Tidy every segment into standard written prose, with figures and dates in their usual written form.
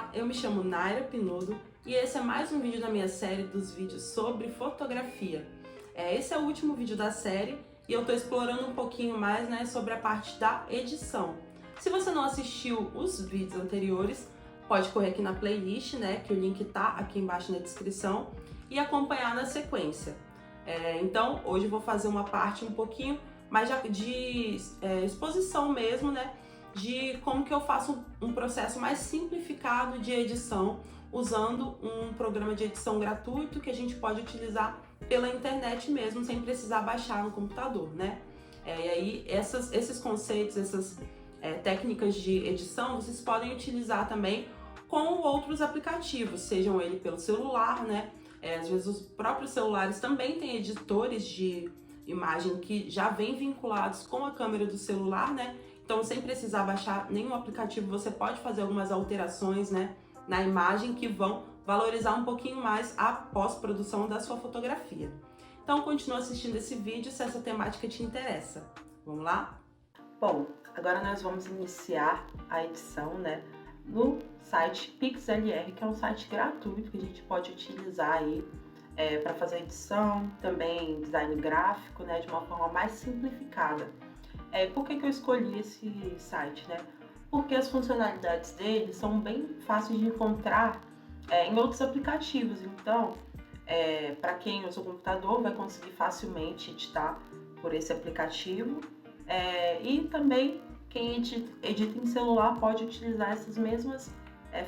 Olá, eu me chamo Naira Pinudo e esse é mais um vídeo da minha série dos vídeos sobre fotografia. Esse é o último vídeo da série e eu estou explorando um pouquinho mais, sobre a parte da edição. Se você não assistiu os vídeos anteriores, pode correr aqui na playlist, que o link tá aqui embaixo na descrição, e acompanhar na sequência. Então, hoje eu vou fazer uma parte um pouquinho mais de exposição mesmo, de como que eu faço um processo mais simplificado de edição, usando um programa de edição gratuito que a gente pode utilizar pela internet mesmo, sem precisar baixar no computador, E aí, esses conceitos, essas técnicas de edição, vocês podem utilizar também com outros aplicativos, sejam ele pelo celular, às vezes os próprios celulares também têm editores de imagem que já vêm vinculados com a câmera do celular, Então, sem precisar baixar nenhum aplicativo, você pode fazer algumas alterações, na imagem que vão valorizar um pouquinho mais a pós-produção da sua fotografia. Então, continua assistindo esse vídeo se essa temática te interessa. Vamos lá? Bom, agora nós vamos iniciar a edição, no site PixLR, que é um site gratuito que a gente pode utilizar aí para fazer edição, também design gráfico, de uma forma mais simplificada. Por que eu escolhi esse site, Porque as funcionalidades dele são bem fáceis de encontrar em outros aplicativos. Então, para quem usa o computador, vai conseguir facilmente editar por esse aplicativo. E também quem edita em celular pode utilizar essas mesmas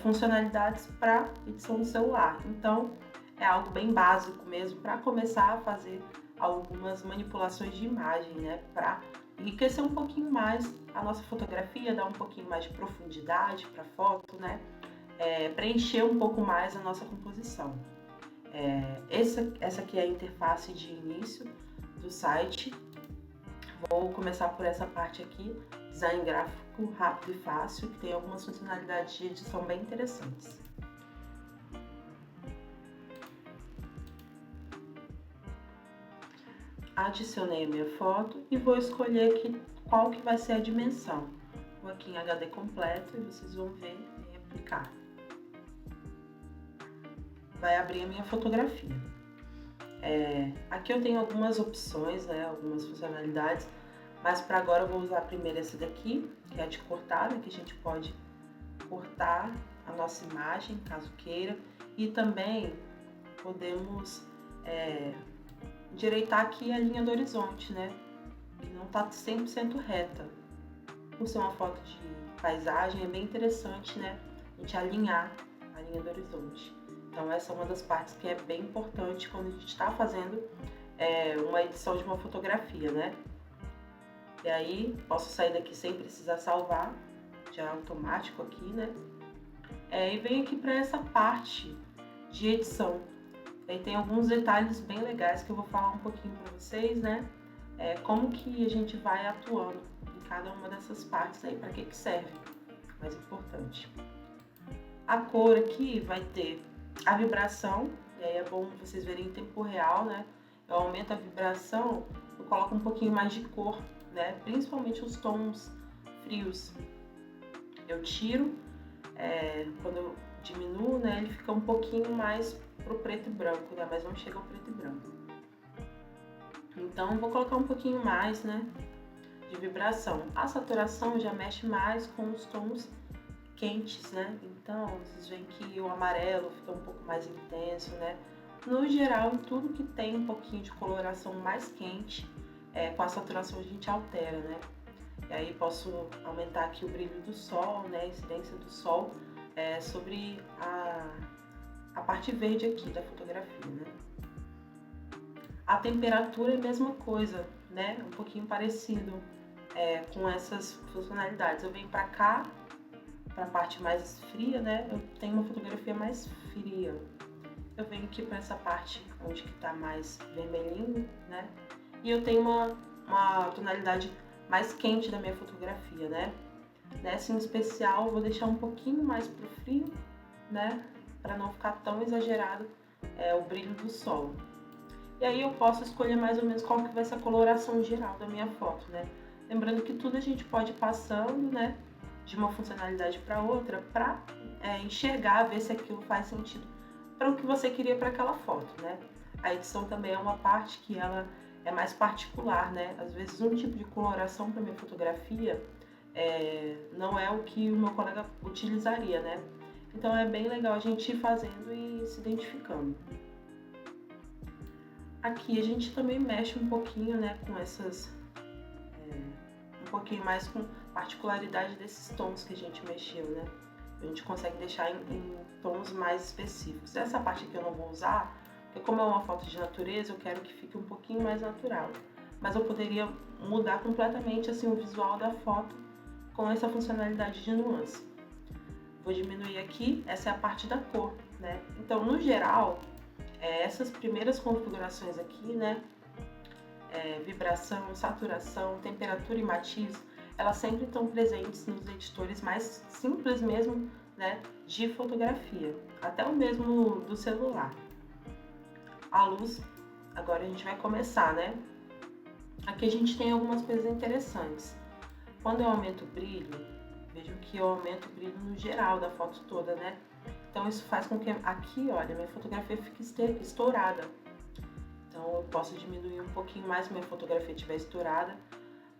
funcionalidades para edição no celular. Então, é algo bem básico mesmo para começar a fazer algumas manipulações de imagem, para enriquecer um pouquinho mais a nossa fotografia, dar um pouquinho mais de profundidade para a foto, preencher um pouco mais a nossa composição. Essa aqui é a interface de início do site. Vou começar por essa parte aqui, design gráfico rápido e fácil, que tem algumas funcionalidades de edição bem interessantes. Adicionei a minha foto e vou escolher aqui qual que vai ser a dimensão. Vou aqui em HD completo e vocês vão ver e aplicar. Vai abrir a minha fotografia. Aqui eu tenho algumas opções, algumas funcionalidades, mas para agora eu vou usar primeiro essa daqui, que é a de cortar, que a gente pode cortar a nossa imagem, caso queira, e também podemos endireitar aqui a linha do horizonte, que não está 100% reta. Por ser uma foto de paisagem, é bem interessante, a gente alinhar a linha do horizonte. Então, essa é uma das partes que é bem importante quando a gente está fazendo uma edição de uma fotografia, E aí, posso sair daqui sem precisar salvar, já é automático aqui, E venho aqui para essa parte de edição. Aí tem alguns detalhes bem legais que eu vou falar um pouquinho para vocês, como que a gente vai atuando em cada uma dessas partes aí, para que serve, mais importante. A cor aqui vai ter a vibração, e aí é bom vocês verem em tempo real, Eu aumento a vibração, eu coloco um pouquinho mais de cor, Principalmente os tons frios. Eu tiro, quando eu diminuo, ele fica um pouquinho mais pro preto e branco, mas não chega ao preto e branco. Então, eu vou colocar um pouquinho mais, de vibração. A saturação já mexe mais com os tons quentes, Então, vocês veem que o amarelo fica um pouco mais intenso, No geral, em tudo que tem um pouquinho de coloração mais quente, com a saturação a gente altera, E aí posso aumentar aqui o brilho do sol, a incidência do sol sobre a parte verde aqui da fotografia, A temperatura é a mesma coisa, Um pouquinho parecido com essas funcionalidades. Eu venho para cá, para a parte mais fria, Eu tenho uma fotografia mais fria. Eu venho aqui para essa parte onde que tá mais vermelhinho, E eu tenho uma tonalidade mais quente da minha fotografia, Nessa em especial, eu vou deixar um pouquinho mais pro frio, Para não ficar tão exagerado o brilho do sol. E aí eu posso escolher mais ou menos qual que vai ser a coloração geral da minha foto, Lembrando que tudo a gente pode ir passando, de uma funcionalidade para outra para enxergar, ver se aquilo faz sentido para o que você queria para aquela foto, né? A edição também é uma parte que ela é mais particular, né? Às vezes um tipo de coloração para minha fotografia não é o que o meu colega utilizaria, né? Então é bem legal a gente ir fazendo e se identificando. Aqui a gente também mexe um pouquinho, né, com essas... um pouquinho mais com particularidade desses tons que a gente mexeu, né? A gente consegue deixar em tons mais específicos. Essa parte aqui eu não vou usar, porque como é uma foto de natureza, eu quero que fique um pouquinho mais natural. Mas eu poderia mudar completamente assim, o visual da foto com essa funcionalidade de nuance. Vou diminuir aqui, essa é a parte da cor, né? Então, no geral, essas primeiras configurações aqui, né? Vibração, saturação, temperatura e matiz, elas sempre estão presentes nos editores mais simples mesmo, né, de fotografia, até o mesmo do celular. A luz, agora a gente vai começar, né? Aqui a gente tem algumas coisas interessantes. Quando eu aumento o brilho, vejam que eu aumento o brilho no geral da foto toda, né? Então isso faz com que aqui, olha, minha fotografia fique estourada. Então eu posso diminuir um pouquinho mais se minha fotografia estiver estourada,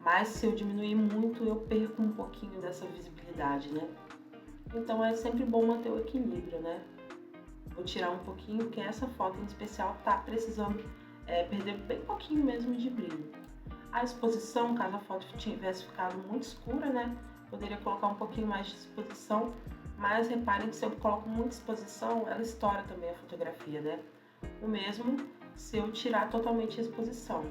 mas se eu diminuir muito eu perco um pouquinho dessa visibilidade, né? Então é sempre bom manter o equilíbrio, né? Vou tirar um pouquinho, porque essa foto em especial tá precisando perder bem pouquinho mesmo de brilho. A exposição, caso a foto tivesse ficado muito escura, né? Poderia colocar um pouquinho mais de exposição, mas reparem que se eu coloco muita exposição, ela estoura também a fotografia, né? O mesmo se eu tirar totalmente a exposição.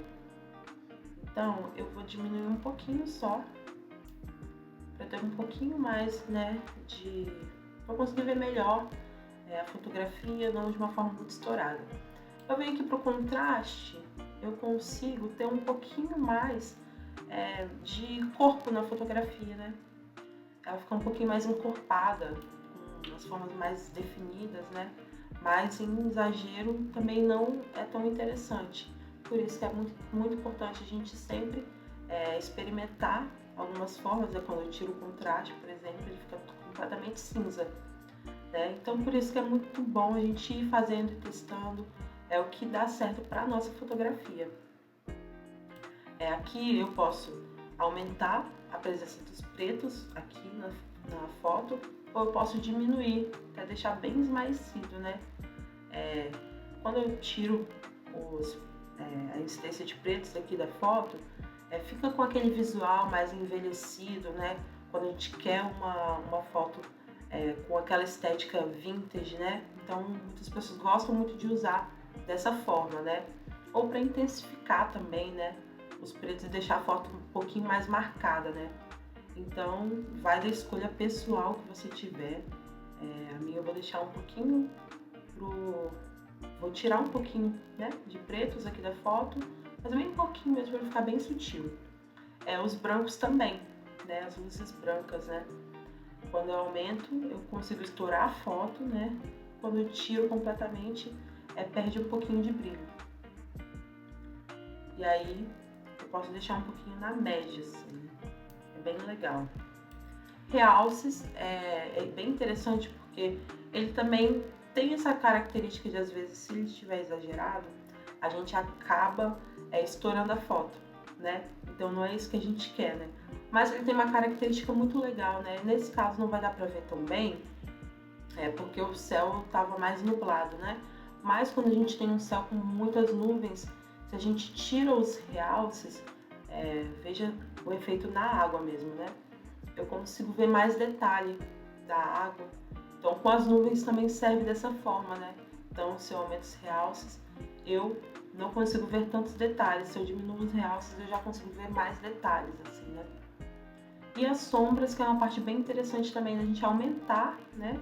Então, eu vou diminuir um pouquinho só, para ter um pouquinho mais, né, para conseguir ver melhor a fotografia, não de uma forma muito estourada. Eu venho aqui para o contraste, eu consigo ter um pouquinho mais de corpo na fotografia, né? Ela fica um pouquinho mais encorpada, com as formas mais definidas, né? Mas em exagero também não é tão interessante. Por isso que é muito, muito importante a gente sempre experimentar algumas formas. Quando eu tiro o contraste, por exemplo, ele fica completamente cinza, né? Então por isso que é muito bom a gente ir fazendo e testando o que dá certo para a nossa fotografia. Aqui eu posso aumentar a presença dos pretos aqui na foto, ou eu posso diminuir, para deixar bem esmaecido, né? Quando eu tiro a incidência de pretos aqui da foto, fica com aquele visual mais envelhecido, né? Quando a gente quer uma foto com aquela estética vintage, né? Então muitas pessoas gostam muito de usar dessa forma, né? Ou para intensificar também, né? Os pretos e deixar a foto um pouquinho mais marcada, né? Então vai da escolha pessoal que você tiver. A minha eu vou deixar um pouquinho vou tirar um pouquinho, né, de pretos aqui da foto, mas bem um pouquinho mesmo para ficar bem sutil. Os brancos também, né, as luzes brancas, né, quando eu aumento eu consigo estourar a foto, né, quando eu tiro completamente perde um pouquinho de brilho. E aí eu posso deixar um pouquinho na média, assim, é bem legal. Realces é bem interessante porque ele também tem essa característica de, às vezes, se ele estiver exagerado, a gente acaba estourando a foto, né? Então não é isso que a gente quer, né? Mas ele tem uma característica muito legal, né? Nesse caso não vai dar pra ver tão bem, porque o céu estava mais nublado, né? Mas quando a gente tem um céu com muitas nuvens, se a gente tira os realces, veja o efeito na água mesmo, né? Eu consigo ver mais detalhe da água. Então, com as nuvens também serve dessa forma, né? Então, se eu aumento os realces, eu não consigo ver tantos detalhes. Se eu diminuo os realces, eu já consigo ver mais detalhes, assim, né? E as sombras, que é uma parte bem interessante também da gente aumentar, né?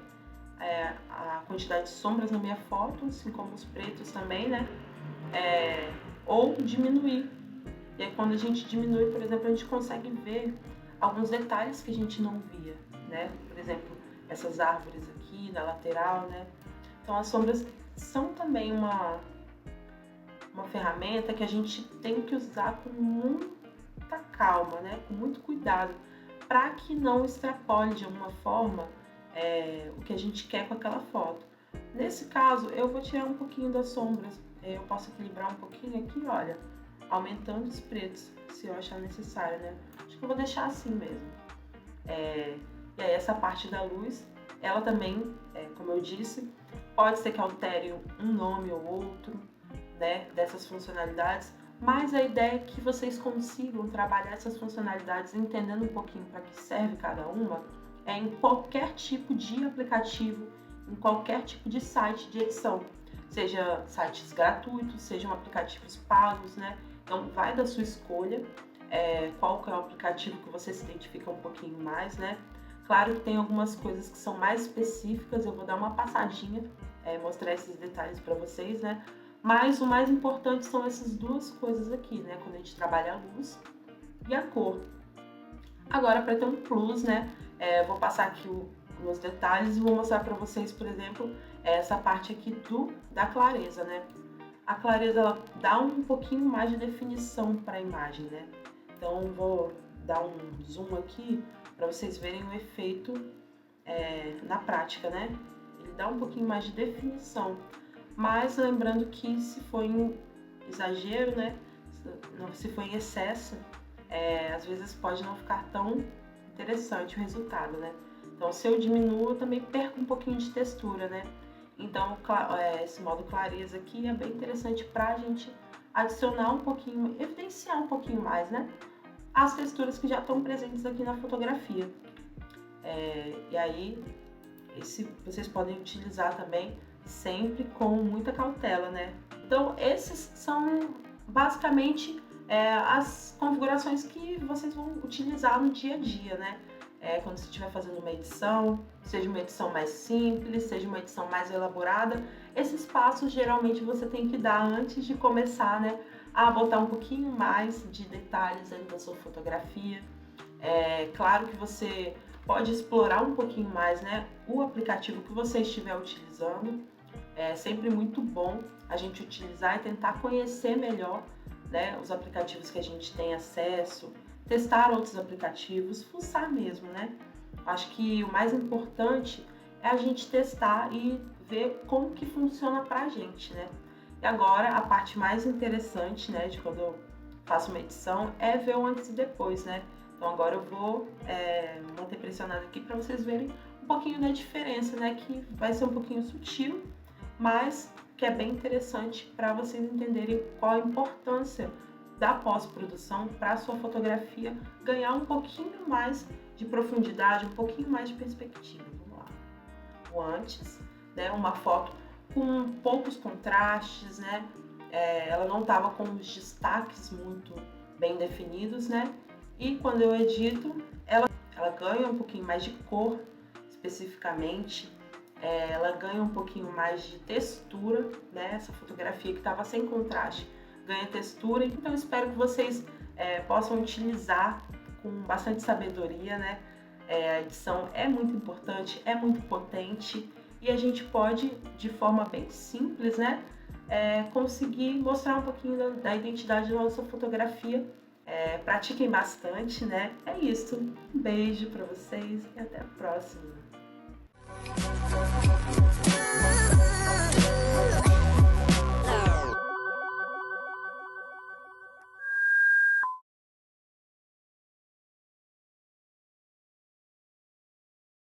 A quantidade de sombras na minha foto, assim como os pretos também, né? Ou diminuir. E aí, quando a gente diminui, por exemplo, a gente consegue ver alguns detalhes que a gente não via, né? Por exemplo, essas árvores aqui na lateral, né? Então as sombras são também uma ferramenta que a gente tem que usar com muita calma, né? Com muito cuidado, para que não extrapole de alguma forma o que a gente quer com aquela foto. Nesse caso, eu vou tirar um pouquinho das sombras, eu posso equilibrar um pouquinho aqui, olha, aumentando os pretos, se eu achar necessário, né? Acho que eu vou deixar assim mesmo. E aí essa parte da luz, ela também, como eu disse, pode ser que altere um nome ou outro, né, dessas funcionalidades, mas a ideia é que vocês consigam trabalhar essas funcionalidades entendendo um pouquinho para que serve cada uma, em qualquer tipo de aplicativo, em qualquer tipo de site de edição, seja sites gratuitos, sejam aplicativos pagos, né? Então vai da sua escolha, qual que é o aplicativo que você se identifica um pouquinho mais, né? Claro que tem algumas coisas que são mais específicas, eu vou dar uma passadinha, mostrar esses detalhes para vocês, né? Mas o mais importante são essas duas coisas aqui, né? Quando a gente trabalha a luz e a cor. Agora, para ter um plus, né? Vou passar aqui os detalhes e vou mostrar para vocês, por exemplo, essa parte aqui da clareza, né? A clareza, ela dá um pouquinho mais de definição para a imagem, né? Então, vou dar um zoom aqui para vocês verem o efeito na prática, né? Ele dá um pouquinho mais de definição, mas lembrando que se for em exagero, né? Se for em excesso, às vezes pode não ficar tão interessante o resultado, né? Então, se eu diminuo, eu também perco um pouquinho de textura, né? Então, esse modo clareza aqui é bem interessante para a gente adicionar um pouquinho, evidenciar um pouquinho mais, né? As texturas que já estão presentes aqui na fotografia. E aí, vocês podem utilizar também sempre com muita cautela, né? Então, esses são basicamente as configurações que vocês vão utilizar no dia a dia, né? Quando você estiver fazendo uma edição, seja uma edição mais simples, seja uma edição mais elaborada, esses passos geralmente você tem que dar antes de começar, né? A botar um pouquinho mais de detalhes dentro da sua fotografia. Claro que você pode explorar um pouquinho mais, né, o aplicativo que você estiver utilizando. É sempre muito bom a gente utilizar e tentar conhecer melhor, né, os aplicativos que a gente tem acesso, testar outros aplicativos, fuçar mesmo, né? Acho que o mais importante é a gente testar e ver como que funciona pra gente, né? E agora, a parte mais interessante, né, de quando eu faço uma edição é ver o antes e depois, né? Então agora eu vou manter pressionado aqui para vocês verem um pouquinho da diferença, né? Que vai ser um pouquinho sutil, mas que é bem interessante para vocês entenderem qual a importância da pós-produção para a sua fotografia ganhar um pouquinho mais de profundidade, um pouquinho mais de perspectiva. Vamos lá. O antes, né? Uma foto com poucos contrastes, né? Ela não estava com os destaques muito bem definidos, né? E quando eu edito, ela ganha um pouquinho mais de cor, especificamente. Ela ganha um pouquinho mais de textura, né? Essa fotografia que estava sem contraste ganha textura. Então, espero que vocês possam utilizar com bastante sabedoria, né? A edição é muito importante, é muito potente e a gente pode, de forma bem simples, né? Conseguir mostrar um pouquinho da identidade da nossa fotografia. Pratiquem bastante, né? É isso. Um beijo para vocês e até a próxima.